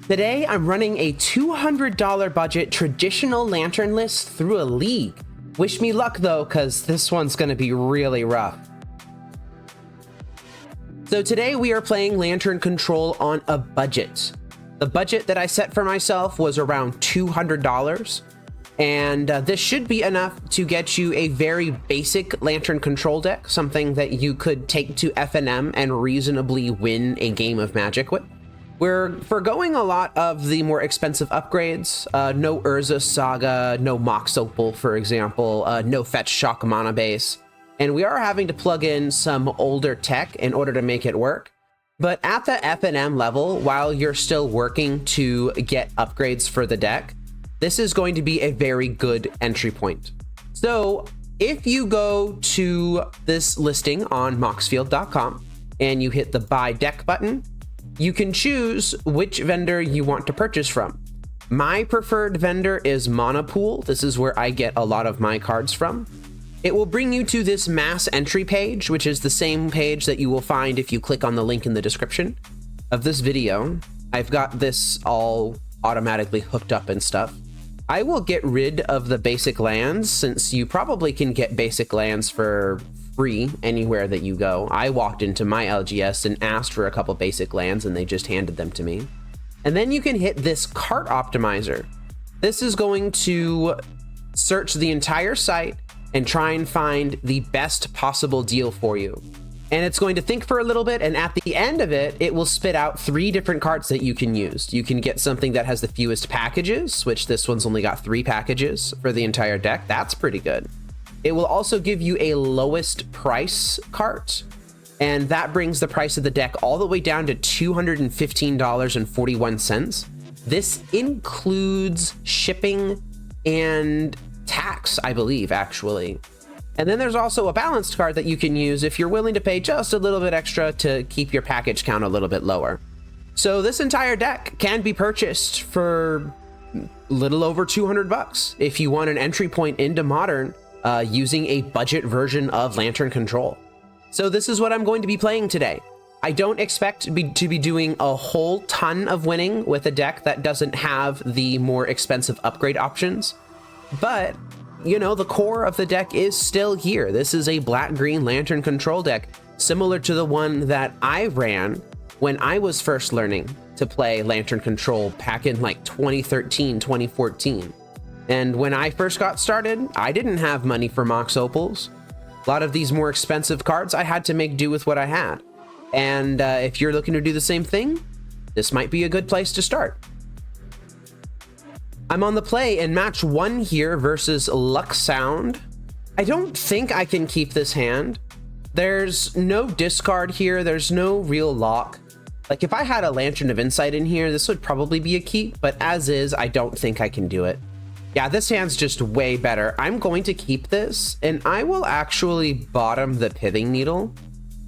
Today, I'm running a $200 budget traditional lantern list through a league. Wish me luck though, because this one's going to be really rough. So today we are playing Lantern Control on a budget. The budget that I set for myself was around $200, and this should be enough to get you a very basic Lantern Control deck, something that you could take to FNM and reasonably win a game of Magic with. We're forgoing a lot of the more expensive upgrades. No Urza Saga, no Mox Opal, for example, no Fetch Shock Mana Base. And we are having to plug in some older tech in order to make it work. But at the FNM level, while you're still working to get upgrades for the deck, this is going to be a very good entry point. So if you go to this listing on moxfield.com and you hit the buy deck button, you can choose which vendor you want to purchase from. My preferred vendor is Mana Pool. This is where I get a lot of my cards from. It will bring you to this mass entry page, which is the same page that you will find if you click on the link in the description of this video. I've got this all automatically hooked up and stuff. I will get rid of the basic lands, since you probably can get basic lands for free anywhere that you go. I walked into my LGS and asked for a couple basic lands and they just handed them to me. And then you can hit this cart optimizer. This is going to search the entire site and try and find the best possible deal for you. And it's going to think for a little bit, and at the end of it, it will spit out 3 different carts that you can use. You can get something that has the fewest packages, which this one's only got 3 packages for the entire deck. That's pretty good. It will also give you a lowest price cart, and that brings the price of the deck all the way down to $215.41. This includes shipping and tax, I believe, actually. And then there's also a balanced card that you can use if you're willing to pay just a little bit extra to keep your package count a little bit lower. So this entire deck can be purchased for a little over 200 bucks if you want an entry point into Modern using a budget version of Lantern Control. So this is what I'm going to be playing today. I don't expect to be doing a whole ton of winning with a deck that doesn't have the more expensive upgrade options. But, you know, the core of the deck is still here. This is a black-green Lantern Control deck, similar to the one that I ran when I was first learning to play Lantern Control back in like 2013, 2014. And when I first got started, I didn't have money for Mox Opals. A lot of these more expensive cards, I had to make do with what I had. And if you're looking to do the same thing, this might be a good place to start. I'm on the play in match 1 here versus LuckSound. I don't think I can keep this hand. There's no discard here. There's no real lock. Like if I had a Lantern of Insight in here, this would probably be a keep, but as is, I don't think I can do it. Yeah, this hand's just way better. I'm going to keep this, and I will actually bottom the Pithing Needle.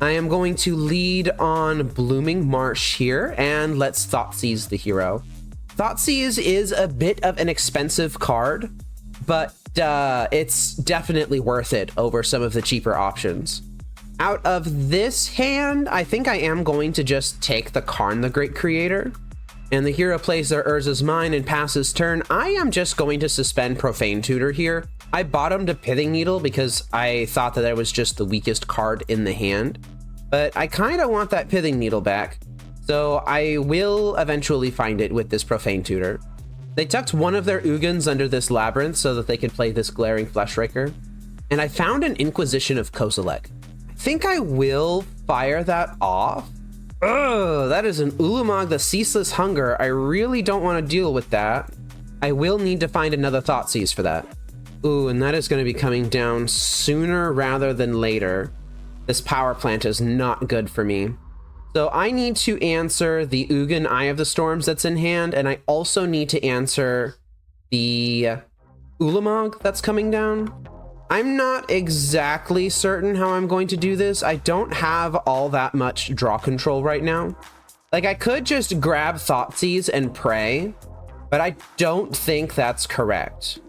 I am going to lead on Blooming Marsh here, and let's Thoughtseize the hero. Thoughtseize is a bit of an expensive card, but it's definitely worth it over some of the cheaper options. Out of this hand, I think I am going to just take the Karn the Great Creator, and the hero plays their Urza's Mine and passes turn. I am just going to suspend Profane Tutor here. I bottomed a Pithing Needle because I thought that was just the weakest card in the hand, but I kind of want that Pithing Needle back. So I will eventually find it with this Profane Tutor. They tucked one of their Ugins under this Labyrinth so that they could play this Glaring Fleshraker. And I found an Inquisition of Kozilek. I think I will fire that off. Oh, that is an Ulamog the Ceaseless Hunger. I really don't want to deal with that. I will need to find another Thoughtseize for that. Ooh, and that is going to be coming down sooner rather than later. This Power Plant is not good for me. So I need to answer the Ugin Eye of the Storms that's in hand, and I also need to answer the Ulamog that's coming down. I'm not exactly certain how I'm going to do this. I don't have all that much draw control right now. Like, I could just grab Thoughtseize and pray, but I don't think that's correct.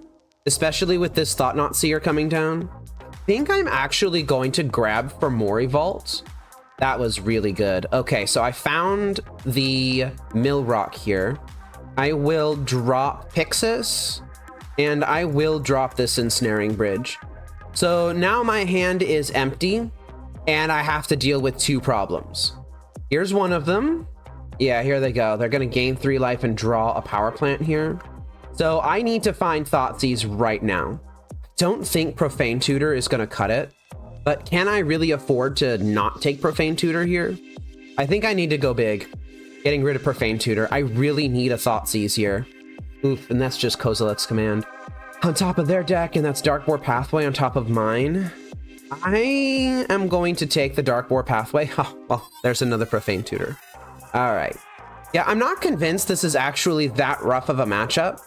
Especially with this Thought-Knot Seer coming down. I think I'm actually going to grab for Mori Vault. That was really good. Okay, so I found the Mill Rock here. I will drop Pyxis, and I will drop this Ensnaring Bridge. So now my hand is empty, and I have to deal with two problems. Here's one of them. Yeah, here they go. They're going to gain 3 life and draw a power plant here. So I need to find Thoughtseize right now. Don't think Profane Tutor is going to cut it, but can I really afford to not take Profane Tutor here? I think I need to go big, getting rid of Profane Tutor. I really need a Thoughtseize here. Oof, and that's just Kozilek's Command on top of their deck, and that's Darkboar Pathway on top of mine. I am going to take the Darkboar Pathway. Oh, well, there's another Profane Tutor. All right. Yeah, I'm not convinced this is actually that rough of a matchup.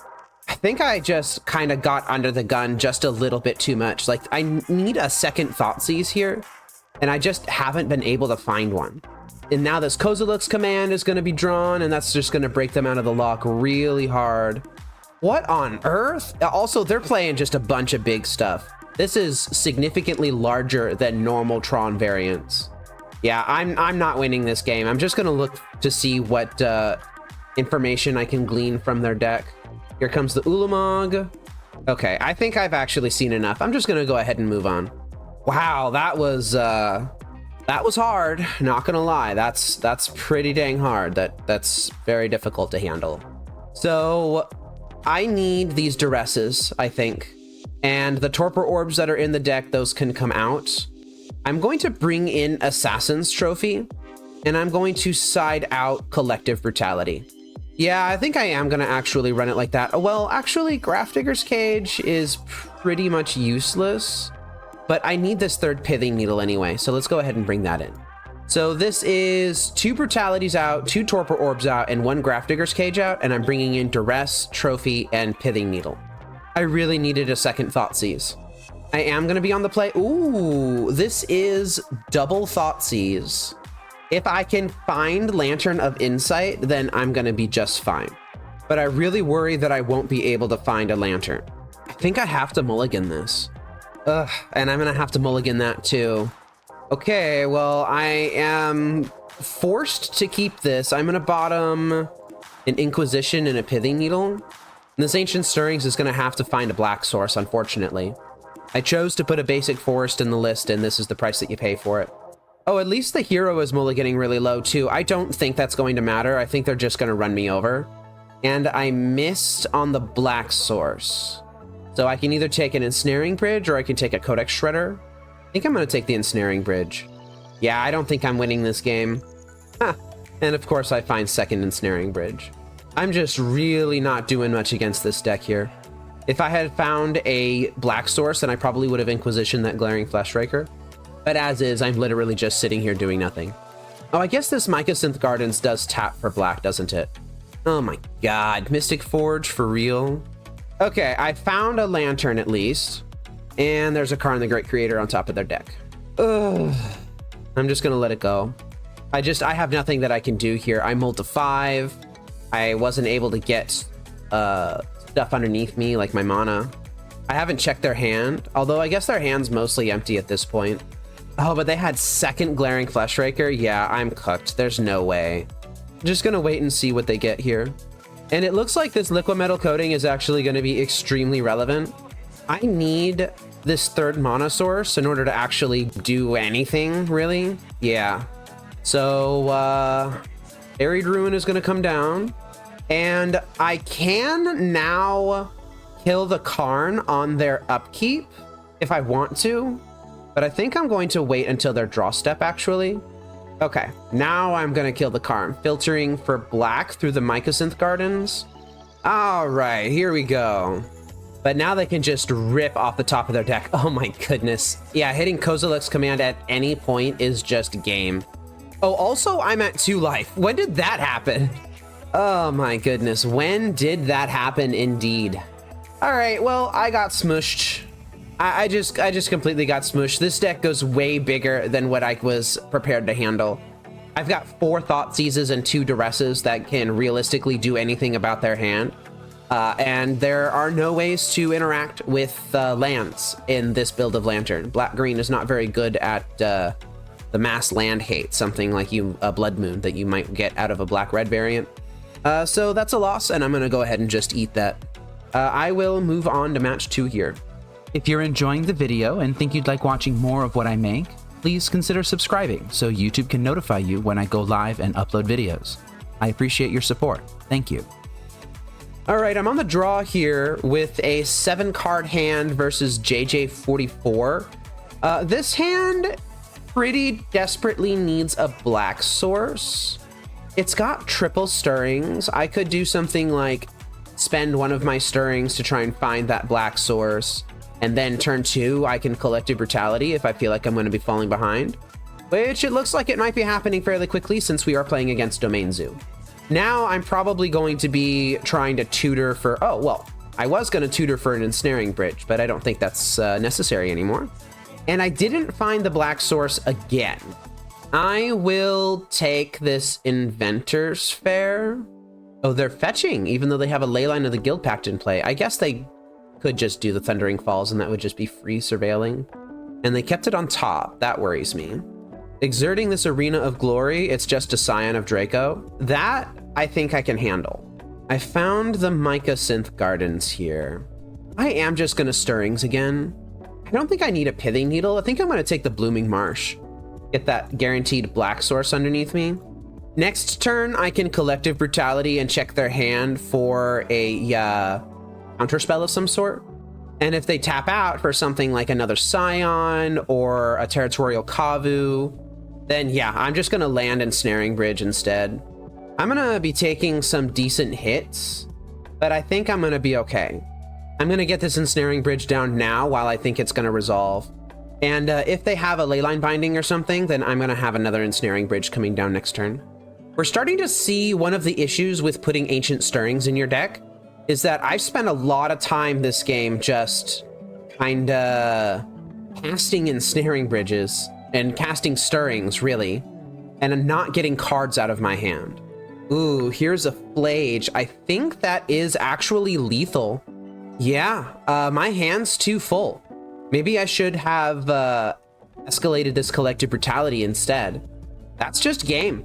I think I just kind of got under the gun just a little bit too much. Like, I need a second Thoughtseize here, and I just haven't been able to find one. And now this Kozilek's Command is going to be drawn, and that's just going to break them out of the lock really hard. What on earth? Also, they're playing just a bunch of big stuff. This is significantly larger than normal Tron variants. Yeah, I'm not winning this game. I'm just going to look to see what information I can glean from their deck. Here comes the Ulamog. Okay, I think I've actually seen enough. I'm just going to go ahead and move on. Wow, that was hard. Not going to lie. That's pretty dang hard. That's very difficult to handle. So I need these Duresses, I think. And the Torpor Orbs that are in the deck, those can come out. I'm going to bring in Assassin's Trophy, and I'm going to side out Collective Brutality. Yeah, I think I am going to actually run it like that. Well, actually, Grafdigger's Cage is pretty much useless, but I need this third Pithing Needle anyway, so let's go ahead and bring that in. So this is 2 Brutalities out, 2 Torpor Orbs out, and 1 Grafdigger's Cage out, and I'm bringing in Duress, Trophy, and Pithing Needle. I really needed a second Thoughtseize. I am going to be on the play. Ooh, this is double Thoughtseize. If I can find Lantern of Insight, then I'm going to be just fine. But I really worry that I won't be able to find a Lantern. I think I have to mulligan this. Ugh, and I'm going to have to mulligan that too. Okay, well, I am forced to keep this. I'm going to bottom an Inquisition and a Pithing Needle. And this Ancient Stirrings is going to have to find a black source, unfortunately. I chose to put a basic forest in the list, and this is the price that you pay for it. Oh, at least the hero is mulliganing really low, too. I don't think that's going to matter. I think they're just going to run me over. And I missed on the black source. So I can either take an Ensnaring Bridge, or I can take a Codex Shredder. I think I'm going to take the Ensnaring Bridge. Yeah, I don't think I'm winning this game. Huh. And of course, I find second Ensnaring Bridge. I'm just really not doing much against this deck here. If I had found a black source, then I probably would have Inquisitioned that Glaring Fleshraker. But as is, I'm literally just sitting here doing nothing. Oh, I guess this Mycosynth Gardens does tap for black, doesn't it? Oh my god, Mystic Forge for real? Okay, I found a Lantern at least. And there's a Karn the Great Creator on top of their deck. Ugh. I'm just gonna let it go. I have nothing that I can do here. I mulled to 5. I wasn't able to get stuff underneath me, like my mana. I haven't checked their hand, although I guess their hand's mostly empty at this point. Oh, but they had second Glaring Fleshraker? Yeah, I'm cooked. There's no way. I'm just gonna wait and see what they get here. And it looks like this Liquimetal Coating is actually gonna be extremely relevant. I need this third mana source in order to actually do anything, really. Yeah. So, Buried Ruin is gonna come down. And I can now kill the Karn on their upkeep if I want to. But I think I'm going to wait until their draw step, actually. Okay, now I'm going to kill the Karn, filtering for black through the Mycosynth Gardens. All right, here we go. But now they can just rip off the top of their deck. Oh my goodness. Yeah, hitting Kozilek's Command at any point is just game. Oh, also, I'm at 2 life. When did that happen? Oh my goodness, when did that happen indeed? All right, well, I got smushed. I just completely got smushed. This deck goes way bigger than what I was prepared to handle. I've got 4 Thoughtseizes and 2 Duresses that can realistically do anything about their hand. And there are no ways to interact with lands in this build of Lantern. Black-green is not very good at the mass land hate, something like a Blood Moon that you might get out of a black-red variant. So that's a loss, and I'm gonna go ahead and just eat that. I will move on to match 2 here. If you're enjoying the video and think you'd like watching more of what I make, please consider subscribing so YouTube can notify you when I go live and upload videos. I appreciate your support. Thank you. All right, I'm on the draw here with a 7-card hand versus JJ44. This hand pretty desperately needs a black source. It's got triple stirrings. I could do something like spend one of my stirrings to try and find that black source, and then turn 2, I can Collective Brutality if I feel like I'm going to be falling behind, which it looks like it might be happening fairly quickly since we are playing against Domain Zoo. Now I'm probably going to be trying to tutor for, oh, well, I was going to tutor for an Ensnaring Bridge, but I don't think that's necessary anymore. And I didn't find the black source again. I will take this Inventor's Fair. Oh, they're fetching, even though they have a Leyline of the Guild Pact in play. I guess they could just do the Thundering Falls and that would just be free surveilling. And they kept it on top. That worries me. Exerting this Arena of Glory, it's just a Scion of Draco. That I think I can handle. I found the Mycosynth Gardens here. I am just gonna Stirrings again. I don't think I need a Pithing Needle. I think I'm gonna take the Blooming Marsh. Get that guaranteed black source underneath me. Next turn, I can Collective Brutality and check their hand for a counterspell of some sort. And if they tap out for something like another Scion or a Territorial Kavu, then yeah, I'm just gonna land Ensnaring Bridge instead. I'm gonna be taking some decent hits, but I think I'm gonna be okay. I'm gonna get this Ensnaring Bridge down now while I think it's gonna resolve. And if they have a Leyline Binding or something, then I'm gonna have another Ensnaring Bridge coming down next turn. We're starting to see one of the issues with putting Ancient Stirrings in your deck is that I've spent a lot of time this game just kinda casting Ensnaring Bridges and casting Stirrings, really, and I'm not getting cards out of my hand. Ooh, here's a Flage. I think that is actually lethal. Yeah, my hand's too full. Maybe I should have escalated this Collective Brutality instead. That's just game.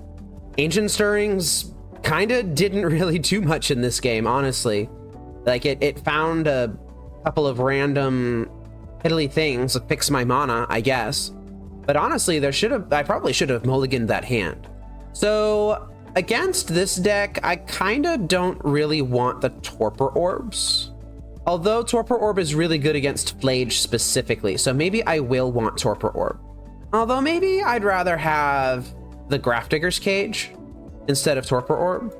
Ancient Stirrings kinda didn't really do much in this game, honestly. Like, it found a couple of random piddly things to fix my mana, I guess. But honestly, I probably should have mulliganed that hand. So, against this deck, I kinda don't really want the Torpor Orbs. Although Torpor Orb is really good against Flage specifically, so maybe I will want Torpor Orb. Although maybe I'd rather have the Grafdigger's Cage instead of Torpor Orb.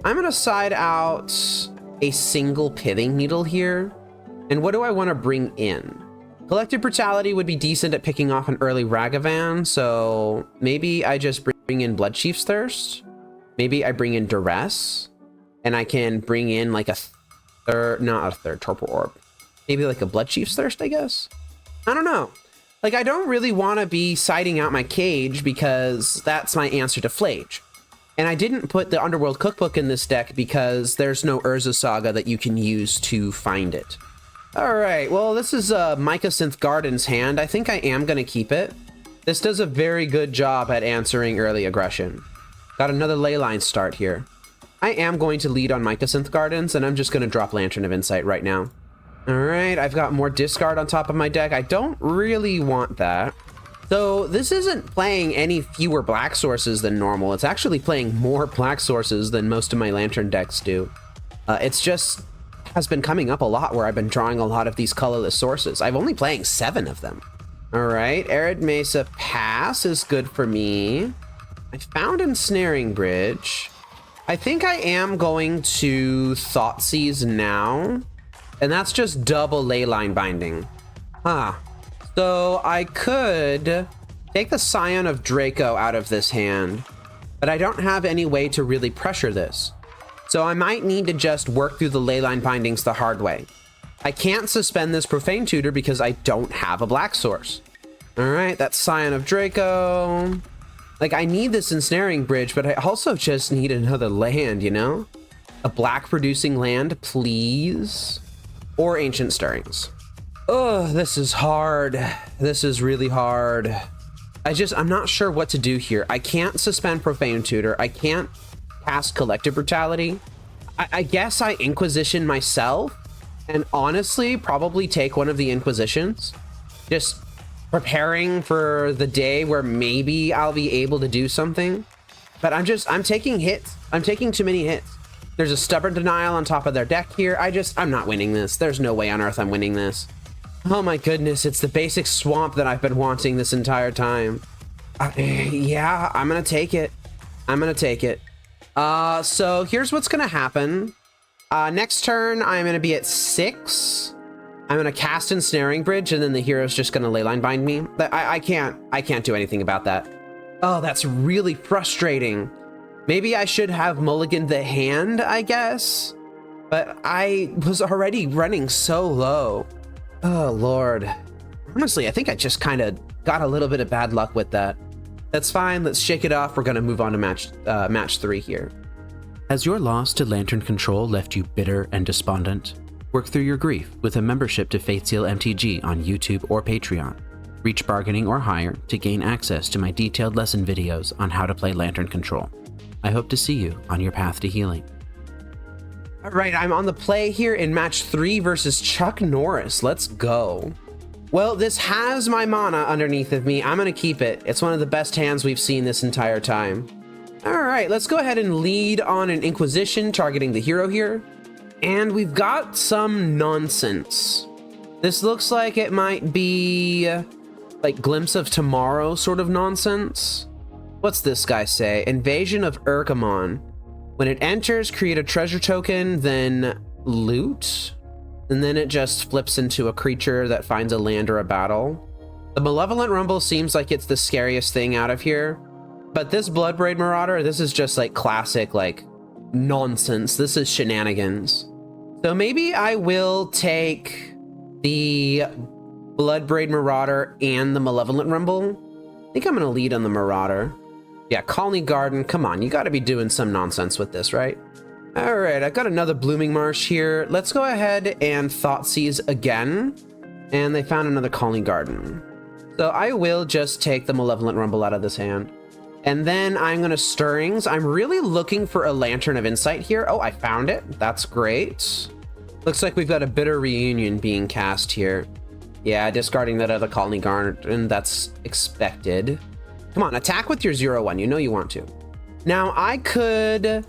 I'm gonna side out a single Pithing Needle here. And what do I want to bring in? Collective Brutality would be decent at picking off an early Ragavan, so maybe I just bring in Bloodchief's Thirst. Maybe I bring in Duress, and I can bring in like a not a third Torpor Orb. Maybe like a Bloodchief's Thirst, I guess? I don't know. Like, I don't really want to be siding out my cage because that's my answer to Flage. And I didn't put the Underworld Cookbook in this deck because there's no Urza Saga that you can use to find it. All right, well, this is a Mycosynth Gardens hand. I think I am going to keep it. This does a very good job at answering early aggression. Got another Leyline start here. I am going to lead on Mycosynth Gardens, and I'm just going to drop Lantern of Insight right now. All right, I've got more discard on top of my deck. I don't really want that. So this isn't playing any fewer black sources than normal. It's actually playing more black sources than most of my Lantern decks do. It's just has been coming up a lot where I've been drawing a lot of these colorless sources. I'm only playing 7 of them. All right, Arid Mesa Pass is good for me. I found Ensnaring Bridge. I think I am going to Thoughtseize now. And that's just double Leyline Binding. So I could take the Scion of Draco out of this hand, but I don't have any way to really pressure this. So I might need to just work through the Leyline Bindings the hard way. I can't suspend this Profane Tutor because I don't have a black source. All right, that's Scion of Draco. Like, I need this Ensnaring Bridge, but I also just need another land, you know? A black producing land, please. Or Ancient Stirrings. Oh, this is hard. This is really hard. I'm not sure what to do here. I can't suspend Profane Tutor. I can't cast Collective Brutality. I guess I Inquisition myself, and honestly, probably take one of the Inquisitions. Just preparing for the day where maybe I'll be able to do something. But I'm taking hits. I'm taking too many hits. There's a Stubborn Denial on top of their deck here. I'm not winning this. There's no way on earth I'm winning this. Oh my goodness, it's the basic swamp that I've been wanting this entire time. Yeah, I'm gonna take it. I'm gonna take it. So here's what's gonna happen. Next turn, I'm gonna be at 6. I'm gonna cast Ensnaring Bridge, and then the hero's just gonna Leyline Bind me. I can't do anything about that. Oh, that's really frustrating. Maybe I should have mulliganed the hand, I guess. But I was already running so low. Oh, Lord. Honestly, I think I just kind of got a little bit of bad luck with that. That's fine. Let's shake it off. We're going to move on to match 3 here. Has your loss to Lantern Control left you bitter and despondent? Work through your grief with a membership to Faith Seal MTG on YouTube or Patreon. Reach bargaining or higher to gain access to my detailed lesson videos on how to play Lantern Control. I hope to see you on your path to healing. All right, I'm on the play here in match 3 versus Chuck Norris. Let's go. Well, this has my mana underneath of me. I'm going to keep it. It's one of the best hands we've seen this entire time. All right, let's go ahead and lead on an Inquisition targeting the hero here. And we've got some nonsense. This looks like it might be like Glimpse of Tomorrow sort of nonsense. What's this guy say? Invasion of Urgamon. When it enters, create a treasure token, then loot. And then it just flips into a creature that finds a land or a battle. The Malevolent Rumble seems like it's the scariest thing out of here. But this Bloodbraid Marauder, this is just like classic, like nonsense. This is shenanigans. So maybe I will take the Bloodbraid Marauder and the Malevolent Rumble. I think I'm going to lead on the Marauder. Yeah, Colony Garden. Come on, you got to be doing some nonsense with this, right? All right, I've got another Blooming Marsh here. Let's go ahead and Thoughtseize again. And they found another Colony Garden. So I will just take the Malevolent Rumble out of this hand. And then I'm going to Stirrings. I'm really looking for a Lantern of Insight here. Oh, I found it. That's great. Looks like we've got a Bitter Reunion being cast here. Yeah, discarding that other Colony Garden. That's expected. Come on, attack with your 0/1. You know you want to. Now, I could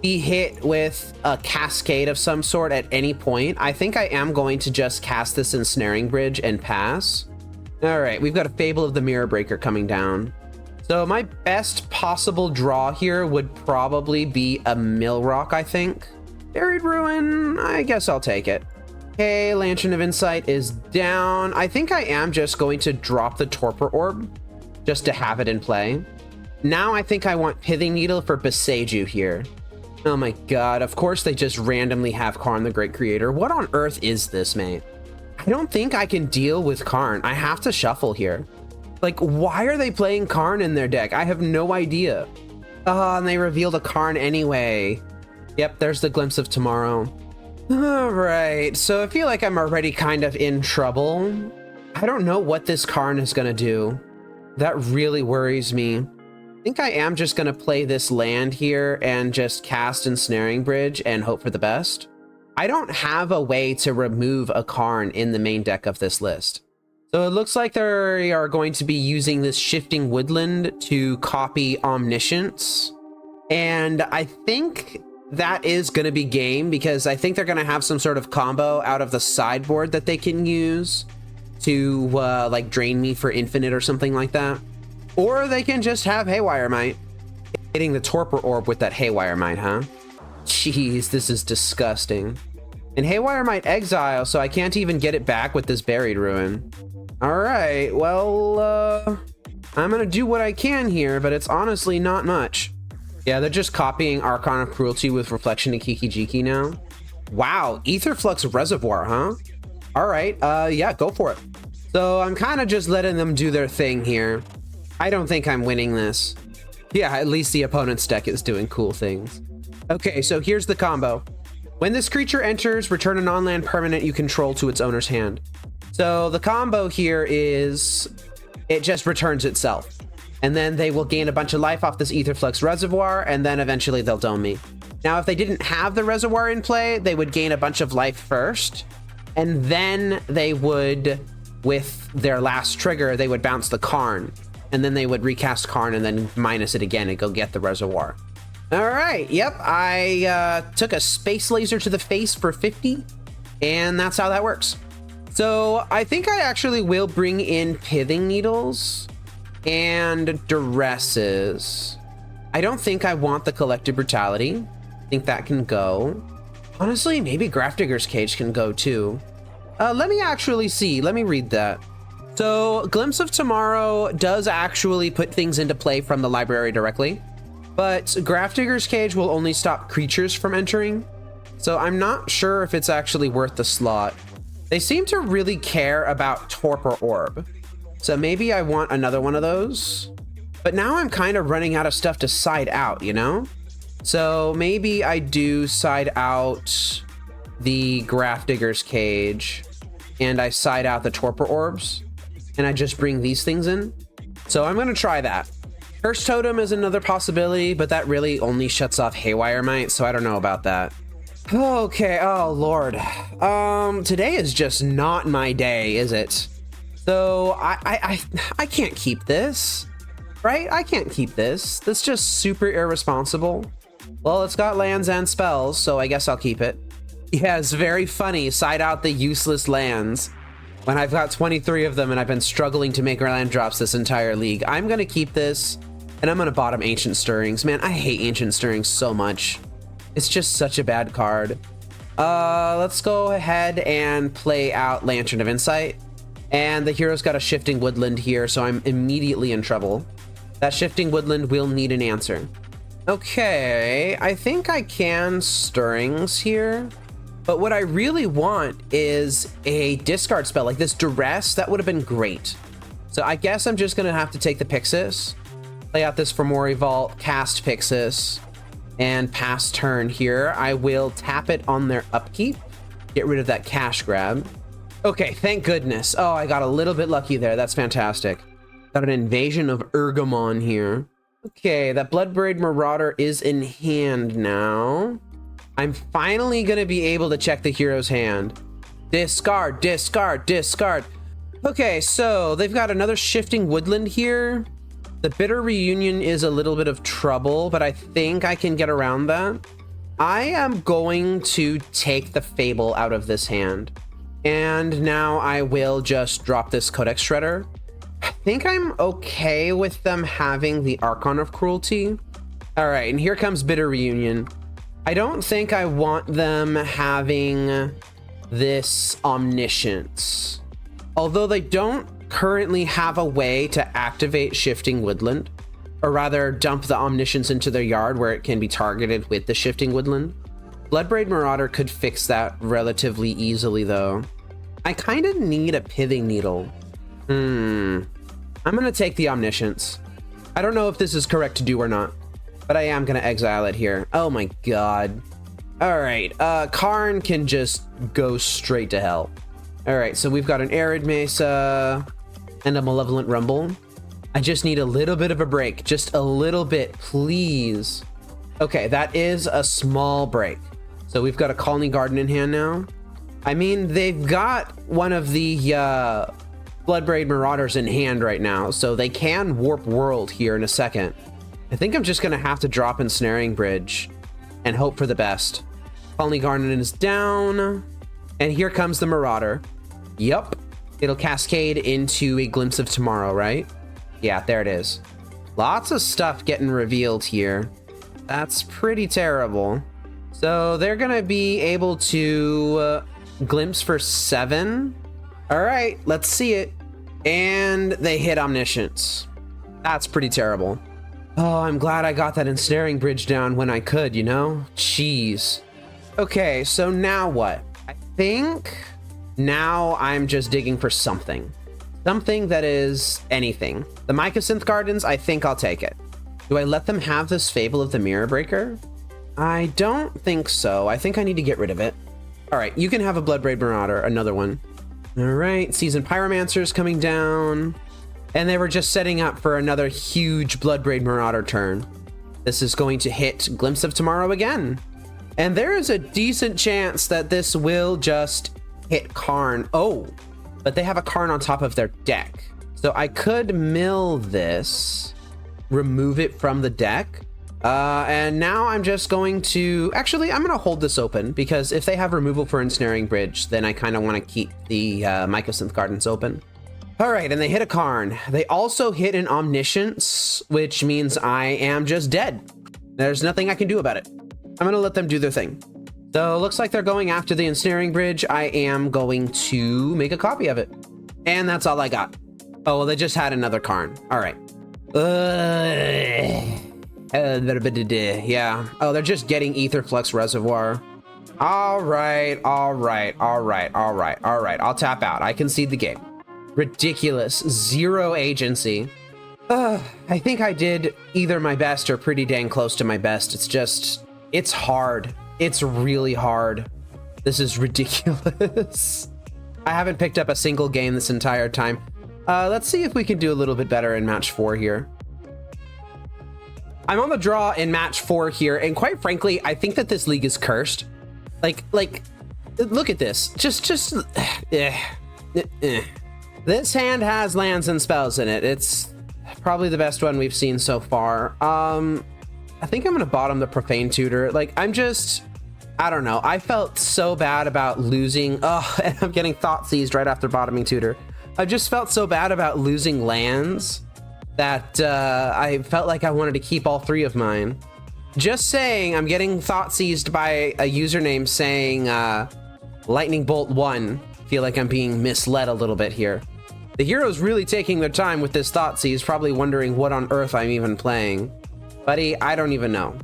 be hit with a Cascade of some sort at any point. I think I am going to just cast this Ensnaring Bridge and pass. All right, we've got a Fable of the Mirror Breaker coming down. So my best possible draw here would probably be a Millrock, I think. Buried Ruin, I guess I'll take it. Okay, Lantern of Insight is down. I think I am just going to drop the Torpor Orb just to have it in play. Now I think I want Pithing Needle for Boseiju here. Oh my god, of course they just randomly have Karn the Great Creator. What on earth is this, mate? I don't think I can deal with Karn. I have to shuffle here. Like, why are they playing Karn in their deck? I have no idea. Oh, and they revealed a Karn anyway. Yep, there's the Glimpse of Tomorrow. All right, so I feel like I'm already kind of in trouble. I don't know what this Karn is gonna do. That really worries me. I think I am just gonna play this land here and just cast Ensnaring Bridge and hope for the best. I don't have a way to remove a Karn in the main deck of this list. So it looks like they are going to be using this Shifting Woodland to copy Omniscience. And I think that is going to be game because I think they're going to have some sort of combo out of the sideboard that they can use to like drain me for infinite or something like that. Or they can just have Haywire Might. Hitting the Torpor Orb with that Haywire Might, huh? Jeez, this is disgusting. And Haywire Might exile, so I can't even get it back with this Buried Ruin. All right, well, I'm gonna do what I can here, but it's honestly not much. Yeah, they're just copying Archon of Cruelty with Reflection to Kiki-Jiki now. Wow, Aetherflux Reservoir, huh? All right, yeah, go for it. So I'm kind of just letting them do their thing here. I don't think I'm winning this. Yeah, at least the opponent's deck is doing cool things. Okay, so here's the combo. When this creature enters, return a non-land permanent you control to its owner's hand. So the combo here is it just returns itself. and then they will gain a bunch of life off this Aetherflux Reservoir, and then eventually they'll dome me. Now, if they didn't have the Reservoir in play, they would gain a bunch of life first, and then they would, with their last trigger, they would bounce the Karn, and then they would recast Karn and then minus it again and go get the Reservoir. All right, yep, I took a Space Laser to the face for 50, and that's how that works. So I think I actually will bring in Pithing Needles and Duresses. I don't think I want the Collective Brutality. I think that can go. Honestly, maybe Grafdigger's Cage can go too. Let me actually see. Let me read that. So Glimpse of Tomorrow does actually put things into play from the library directly, but Grafdigger's Cage will only stop creatures from entering. So I'm not sure if it's actually worth the slot. They seem to really care about Torpor Orb. So maybe I want another one of those. But now I'm kind of running out of stuff to side out, you know? So maybe I do side out the Grafdigger's Cage and I side out the Torpor Orbs and I just bring these things in. So I'm going to try that. Curse Totem is another possibility, but that really only shuts off Haywire Might, so I don't know about that. Okay, oh Lord. Today is just not my day, is it? So I can't keep this, right? I can't keep this. That's just super irresponsible. Well, it's got lands and spells, so I guess I'll keep it. Yeah, it's very funny. Side out the useless lands when I've got 23 of them and I've been struggling to make land drops this entire league. I'm gonna keep this and I'm gonna bottom Ancient Stirrings. Man, I hate Ancient Stirrings so much. It's just such a bad card. Let's go ahead and play out Lantern of Insight. And the hero's got a Shifting Woodland here, so I'm immediately in trouble. That Shifting Woodland will need an answer. Okay, I think I can Stirrings here. But what I really want is a discard spell, like this Duress. That would have been great. So I guess I'm just gonna have to take the Pyxis, play out this Fomori Vault, cast Pyxis, and pass turn here. I will tap it on their upkeep, get rid of that cash grab. Okay, thank goodness. Oh, I got a little bit lucky there. That's fantastic. Got an Invasion of Urgamon here. Okay, that Bloodbraid Marauder is in hand now. I'm finally gonna be able to check the hero's hand. Discard, discard, discard. Okay, so they've got another Shifting Woodland here. The Bitter Reunion is a little bit of trouble, but I think I can get around that. I am going to take the Fable out of this hand. And now I will just drop this Codex Shredder. I think I'm okay with them having the Archon of Cruelty. All right, and here comes Bitter Reunion. I don't think I want them having this Omniscience. Although they don't currently have a way to activate Shifting Woodland, or rather dump the Omniscience into their yard where it can be targeted with the Shifting Woodland. Bloodbraid Marauder could fix that relatively easily though. I kind of need a Pithing Needle. I'm gonna take the Omniscience. I don't know if this is correct to do or not, but I am gonna exile it here. Oh my god. All right, Karn can just go straight to hell. All right, so we've got an Arid Mesa and a Malevolent Rumble. I just need a little bit of a break, just a little bit, please. Okay, that is a small break. So we've got a Colony Garden in hand now. I mean, they've got one of the Bloodbraid Marauders in hand right now, so they can Warp World here in a second. I think I'm just gonna have to drop Ensnaring Bridge and hope for the best. Colony Garden is down, and here comes the Marauder. Yup, it'll cascade into a Glimpse of Tomorrow, right? Yeah, there it is. Lots of stuff getting revealed here. That's pretty terrible. So they're gonna be able to Glimpse for 7. All right, let's see it. And they hit Omniscience. That's pretty terrible. Oh, I'm glad I got that Ensnaring Bridge down when I could, you know? Jeez. Okay, so now what? I think now I'm just digging for something. Something that is anything. The Mycosynth Gardens, I think I'll take it. Do I let them have this Fable of the Mirror Breaker? I don't think so. I think I need to get rid of it. All right, you can have a Bloodbraid Marauder, another one. All right, Seasoned Pyromancer's coming down. And they were just setting up for another huge Bloodbraid Marauder turn. This is going to hit Glimpse of Tomorrow again. And there is a decent chance that this will just hit Karn. Oh, but they have a Karn on top of their deck. So I could mill this, remove it from the deck. And now I'm just going to, actually, I'm going to hold this open because if they have removal for Ensnaring Bridge, then I kind of want to keep the Mycosynth Gardens open. All right, and they hit a Karn. They also hit an Omniscience, which means I am just dead. There's nothing I can do about it. I'm going to let them do their thing. So looks like they're going after the Ensnaring Bridge. I am going to make a copy of it. And that's all I got. Oh, well, they just had another Karn. All right. Yeah. Oh, they're just getting Aetherflux Reservoir. All right. I'll tap out. I concede the game. Ridiculous. 0 agency. I think I did either my best or pretty dang close to my best. It's hard. It's really hard. This is ridiculous. I haven't picked up a single game this entire time. Let's see if we can do a little bit better in match 4 here. I'm on the draw in match 4 here, and quite frankly, I think that this league is cursed. Like, look at this. This hand has lands and spells in it. It's probably the best one we've seen so far. I think I'm gonna bottom the Profane Tutor. Like, I don't know. I felt so bad about losing. Oh, and I'm getting Thought Seized right after bottoming Tutor. I just felt so bad about losing lands that I felt like I wanted to keep all 3 of mine. Just saying, I'm getting Thought Seized by a username saying Lightning Bolt 1. Feel like I'm being misled a little bit here. The hero's really taking their time with this Thought Seize, probably wondering what on earth I'm even playing. Buddy, I don't even know.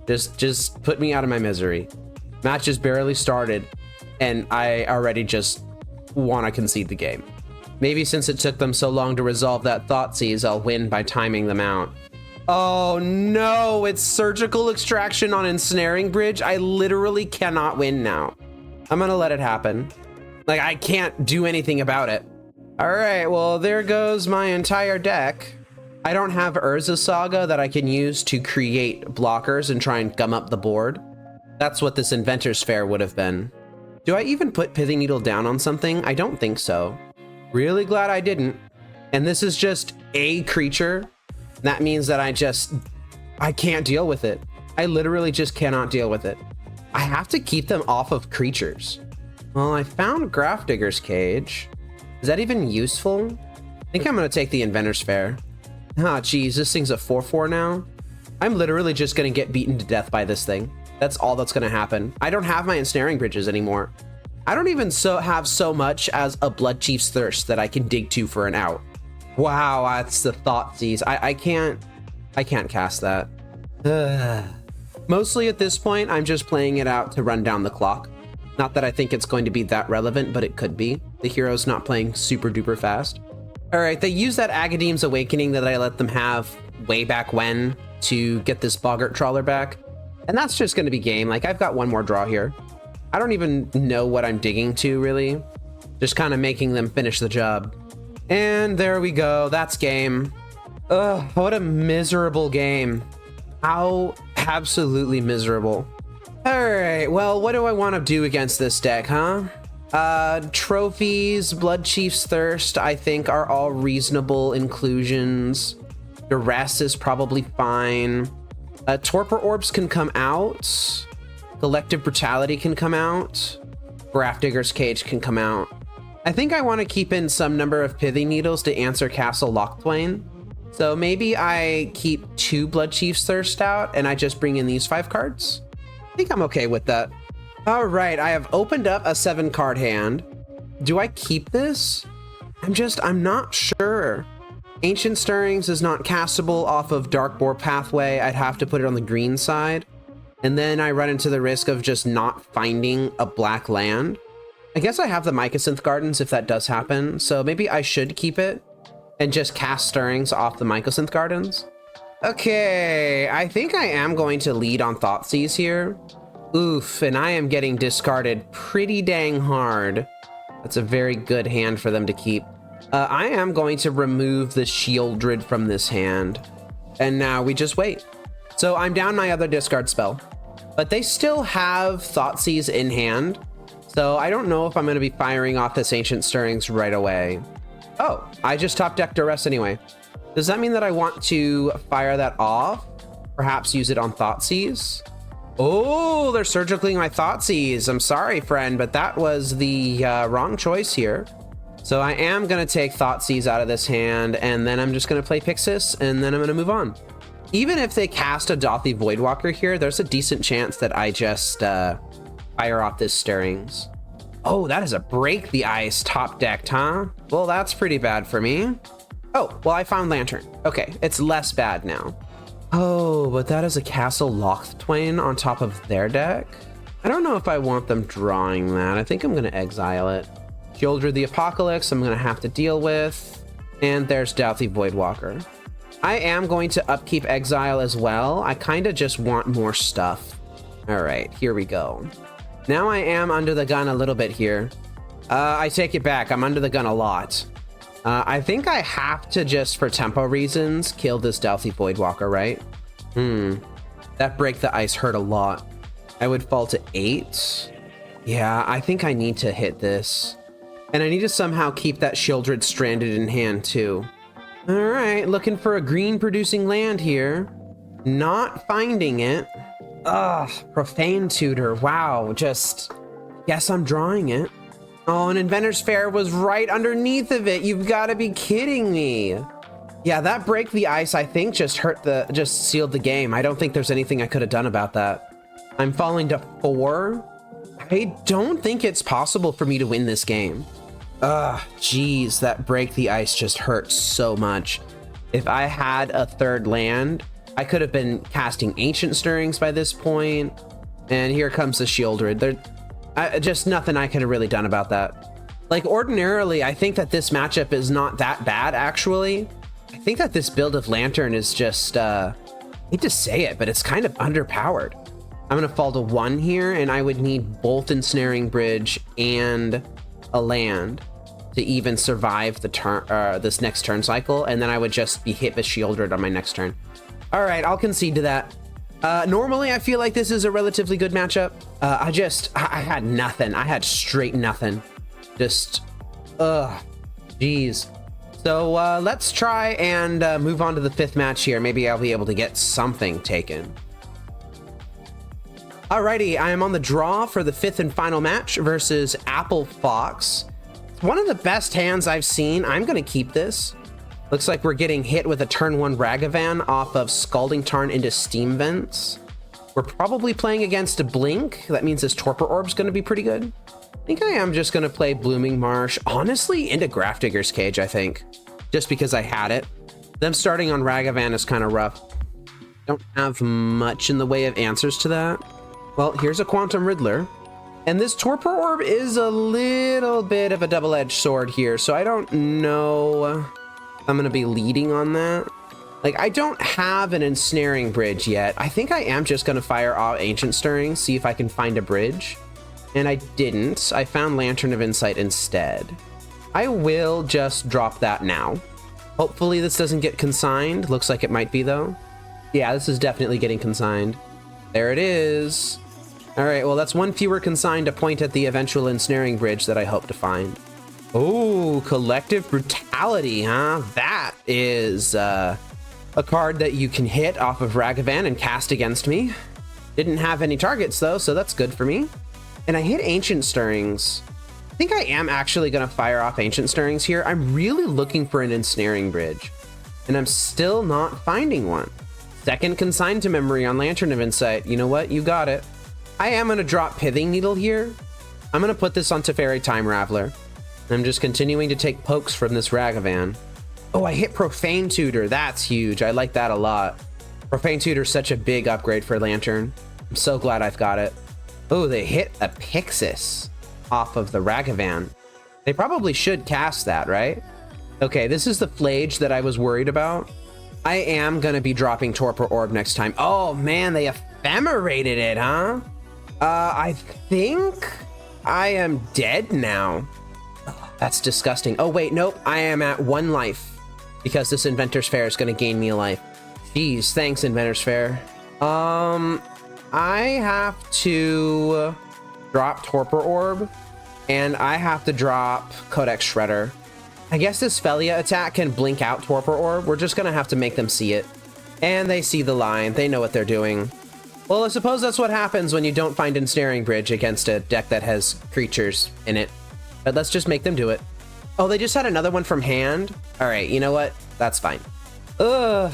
Just put me out of my misery. Match just barely started, and I already just want to concede the game. Maybe since it took them so long to resolve that Thought Seize, I'll win by timing them out. Oh no, it's Surgical Extraction on Ensnaring Bridge. I literally cannot win now. I'm gonna let it happen. Like, I can't do anything about it. All right, well, there goes my entire deck. I don't have Urza Saga that I can use to create blockers and try and gum up the board. That's what this Inventor's Fair would have been. Do I even put Pithing Needle down on something? I don't think so. Really glad I didn't. And this is just a creature. That means that I can't deal with it. I literally just cannot deal with it. I have to keep them off of creatures. Well, I found Grafdigger's Cage. Is that even useful? I think I'm gonna take the Inventor's Fair. Ah, geez, this thing's a 4/4 now. I'm literally just gonna get beaten to death by this thing. That's all that's gonna happen. I don't have my Ensnaring Bridges anymore. I don't even have so much as a Bloodchief's Thirst that I can dig to for an out. Wow, that's the Thought Seize. I can't cast that. Mostly at this point, I'm just playing it out to run down the clock. Not that I think it's going to be that relevant, but it could be. The hero's not playing super duper fast. All right, they use that Agadeem's Awakening that I let them have way back when to get this Boggart Trawler back. And that's just gonna be game. Like, I've got one more draw here. I don't even know what I'm digging to, really. Just kind of making them finish the job. And there we go, that's game. Ugh, what a miserable game. How absolutely miserable. All right, well, what do I want to do against this deck, huh? Trophies, Bloodchief's Thirst, I think are all reasonable inclusions. Duress is probably fine. Torpor Orbs can come out. Collective Brutality can come out. Grafdigger's Cage can come out. I think I want to keep in some number of Pithing Needles to answer Castle Locthwain. So maybe I keep 2 Bloodchief's Thirst out and I just bring in these 5 cards. I think I'm okay with that. All right, I have opened up a 7-card hand. Do I keep this? I'm not sure. Ancient Stirrings is not castable off of Darkboar Pathway. I'd have to put it on the green side. And then I run into the risk of just not finding a black land. I guess I have the Mycosynth Gardens if that does happen. So maybe I should keep it and just cast Stirrings off the Mycosynth Gardens. Okay, I think I am going to lead on Thoughtseize here. Oof, and I am getting discarded pretty dang hard. That's a very good hand for them to keep. I am going to remove the Shieldred from this hand. And now we just wait. So I'm down my other discard spell. But they still have Thoughtseize in hand. So I don't know if I'm going to be firing off this Ancient Stirrings right away. Oh, I just top decked Duress anyway. Does that mean that I want to fire that off? Perhaps use it on Thoughtseize? Oh, they're surgically my Thoughtseize. I'm sorry, friend, but that was the wrong choice here. So I am going to take Thoughtseize out of this hand, and then I'm just going to play Pyxis, and then I'm going to move on. Even if they cast a Dauthi Voidwalker here, there's a decent chance that I just fire off this Stirrings. Oh, that is a Break the Ice top decked, huh? Well, that's pretty bad for me. Oh, well, I found Lantern. Okay, it's less bad now. Oh, but that is a Castle Locthwain on top of their deck. I don't know if I want them drawing that. I think I'm going to exile it. Shieldred the Apocalypse, I'm going to have to deal with. And there's Dauthi Voidwalker. I am going to upkeep Exile as well. I kind of just want more stuff. All right, here we go. Now I am under the gun a little bit here. I take it back. I'm under the gun a lot. I think I have to, just for tempo reasons, kill this Dauthi Voidwalker, right? That Break the Ice hurt a lot. I would fall to 8. Yeah, I think I need to hit this. And I need to somehow keep that Shieldred stranded in hand too. All right, looking for a green producing land here. Not finding it. Ugh, Profane Tutor. Wow, just guess I'm drawing it. Oh, and Inventor's Fair was right underneath of it. You've got to be kidding me. Yeah, that Break the Ice, I think, just sealed the game. I don't think there's anything I could have done about that. I'm falling to 4. I don't think it's possible for me to win this game. Ugh, geez, that Break the Ice just hurts so much. If I had a third land, I could have been casting Ancient Stirrings by this point. And here comes the Shieldred. Just nothing I could have really done about that. Like, ordinarily, I think that this matchup is not that bad, actually. I think that this build of Lantern is just, I hate to say it, but it's kind of underpowered. I'm going to fall to 1 here, and I would need both Ensnaring Bridge and a land to even survive the turn, this next turn cycle, and then I would just be hit with Shieldred on my next turn. All right, I'll concede to that. Normally, I feel like this is a relatively good matchup. I had nothing. I had straight nothing. Just, geez. So let's try and move on to the 5th match here. Maybe I'll be able to get something taken. Alrighty, I am on the draw for the 5th and final match versus applefox. It's one of the best hands I've seen. I'm going to keep this. Looks like we're getting hit with a turn 1 Ragavan off of Scalding Tarn into Steam Vents. We're probably playing against a Blink. That means this Torpor Orb's going to be pretty good. I think I am just going to play Blooming Marsh, honestly, into Grafdigger's Cage, I think. Just because I had it. Them starting on Ragavan is kind of rough. Don't have much in the way of answers to that. Well, here's a Quantum Riddler. And this Torpor Orb is a little bit of a double-edged sword here, so I don't know I'm going to be leading on that. Like, I don't have an Ensnaring Bridge yet. I think I am just going to fire off Ancient Stirrings, see if I can find a bridge. And I didn't. I found Lantern of Insight instead. I will just drop that now. Hopefully this doesn't get consigned. Looks like it might be, though. Yeah, this is definitely getting consigned. There it is. All right, well, that's 1 fewer consigned to point at the eventual Ensnaring Bridge that I hope to find. Oh, Collective Brutality, huh? That is a card that you can hit off of Ragavan and cast against me. Didn't have any targets, though, so that's good for me. And I hit Ancient Stirrings. I think I am actually going to fire off Ancient Stirrings here. I'm really looking for an Ensnaring Bridge, and I'm still not finding one. Second consigned to memory on Lantern of Insight. You know what? You got it. I am going to drop Pithing Needle here. I'm going to put this on Teferi Time Raveler. I'm just continuing to take pokes from this Ragavan. Oh, I hit Profane Tutor. That's huge. I like that a lot. Profane Tutor is such a big upgrade for Lantern. I'm so glad I've got it. Oh, they hit a Pyxis off of the Ragavan. They probably should cast that, right? Okay, this is the Flage that I was worried about. I am going to be dropping Torpor Orb next time. Oh, man, they ephemerated it, huh? I think I am dead now. That's disgusting. Oh, wait, nope. I am at 1 life because this Inventor's Fair is going to gain me a life. Jeez, thanks, Inventor's Fair. I have to drop Torpor Orb, and I have to drop Codex Shredder. I guess this Felia attack can blink out Torpor Orb. We're just going to have to make them see it. And they see the line. They know what they're doing. Well, I suppose that's what happens when you don't find Ensnaring Bridge against a deck that has creatures in it. But let's just make them do it. Oh, they just had another one from hand? All right, you know what? That's fine. Ugh.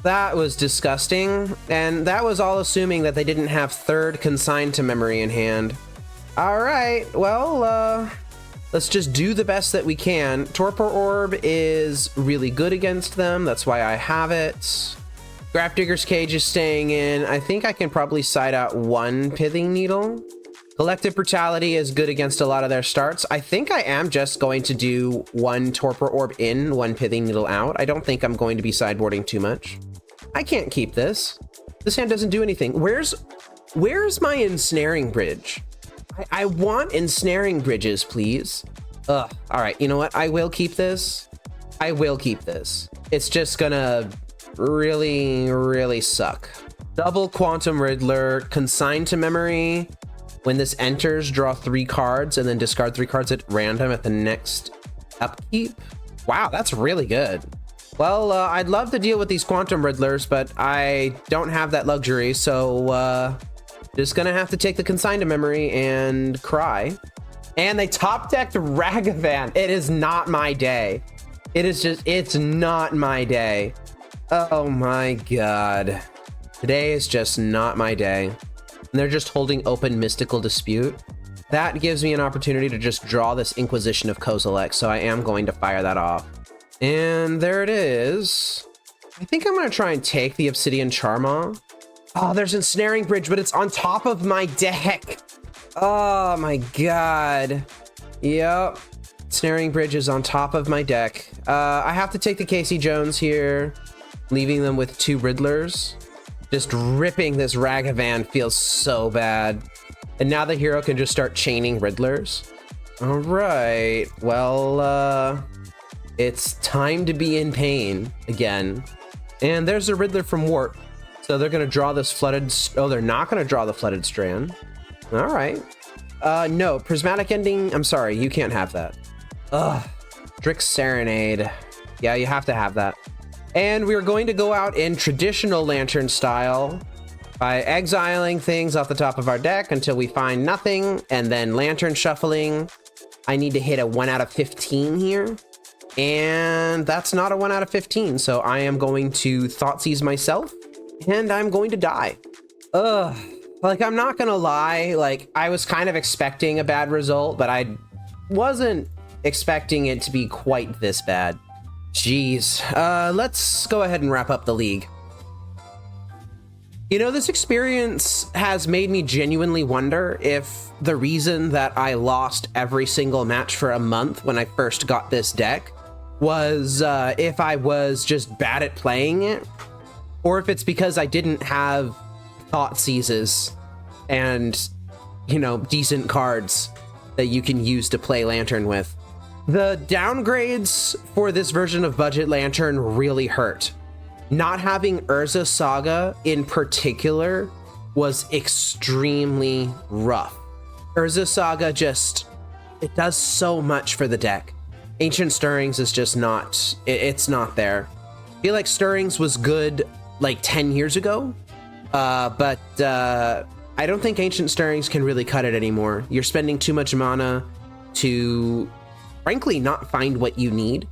That was disgusting, and that was all assuming that they didn't have 3rd Consigned to Memory in hand. All right, well, let's just do the best that we can. Torpor Orb is really good against them. That's why I have it. Grafdigger's Cage is staying in. I think I can probably side out 1 Pithing Needle. Collective Brutality is good against a lot of their starts. I think I am just going to do 1 Torpor Orb in, 1 Pithing Needle out. I don't think I'm going to be sideboarding too much. I can't keep this. This hand doesn't do anything. Where's my Ensnaring Bridge? I want Ensnaring Bridges, please. Ugh. All right, you know what? I will keep this. I will keep this. It's just gonna really, really suck. Double Quantum Riddler, Consigned to Memory. When this enters, draw 3 cards and then discard 3 cards at random at the next upkeep. Wow, that's really good. Well, I'd love to deal with these Quantum Riddlers, but I don't have that luxury, so just gonna have to take the Consigned to Memory and cry. And they top decked Ragavan. It is not my day. It's not my day. Oh my god. Today is just not my day. And they're just holding open Mystical Dispute. That gives me an opportunity to just draw this Inquisition of Kozilek, so I am going to fire that off. And there it is. I think I'm going to try and take the Obsidian Charmaw. Oh, there's Ensnaring Bridge, but it's on top of my deck. Oh my god. Yep. Ensnaring Bridge is on top of my deck. I have to take the Casey Jones here, leaving them with 2 Riddlers. Just ripping this Ragavan feels so bad. And now the hero can just start chaining Riddlers. All right. Well, it's time to be in pain again. And there's a Riddler from Warp. So they're going to draw this flooded... Oh, they're not going to draw the Flooded Strand. All right. No, Prismatic Ending. I'm sorry. You can't have that. Ugh. Drix Serenade. Yeah, you have to have that. And we're going to go out in traditional Lantern style by exiling things off the top of our deck until we find nothing, and then Lantern shuffling. I need to hit a 1 out of 15 here, and that's not a 1 out of 15, so I am going to Thoughtseize myself, and I'm going to die. Ugh. Like, I'm not gonna lie, like, I was kind of expecting a bad result, but I wasn't expecting it to be quite this bad. Jeez. Let's go ahead and wrap up the league. You know, this experience has made me genuinely wonder if the reason that I lost every single match for a month when I first got this deck was if I was just bad at playing it, or if it's because I didn't have Thoughtseizes and, you know, decent cards that you can use to play Lantern with. The downgrades for this version of Budget Lantern really hurt. Not having Urza Saga in particular was extremely rough. Urza Saga just, it does so much for the deck. Ancient Stirrings is just not, it's not there. I feel like Stirrings was good like 10 years ago, but I don't think Ancient Stirrings can really cut it anymore. You're spending too much mana to, frankly, not find what you need,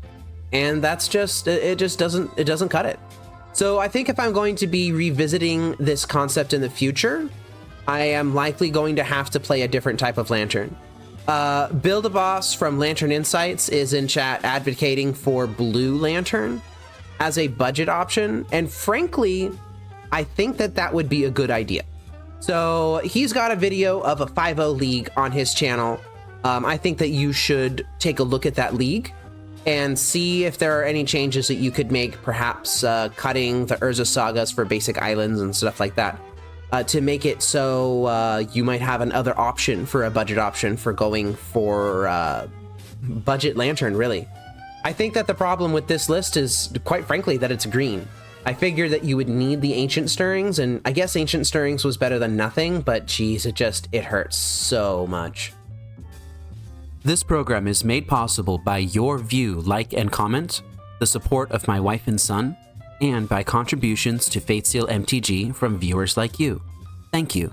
and that's just, it doesn't cut it. So I think if I'm going to be revisiting this concept in the future, I am likely going to have to play a different type of Lantern. Build a Boss from Lantern Insights is in chat advocating for Blue Lantern as a budget option, and frankly, I think that that would be a good idea. So he's got a video of a 5-0 league on his channel. I think that you should take a look at that league and see if there are any changes that you could make, perhaps cutting the Urza Sagas for basic islands and stuff like that, to make it so you might have another option for a budget option for going for budget lantern, really. I think that the problem with this list is, quite frankly, that it's green. I figured that you would need the Ancient Stirrings, and I guess Ancient Stirrings was better than nothing, but geez, it hurts so much. This program is made possible by your view, like, and comment, the support of my wife and son, and by contributions to Fateseal MTG from viewers like you. Thank you.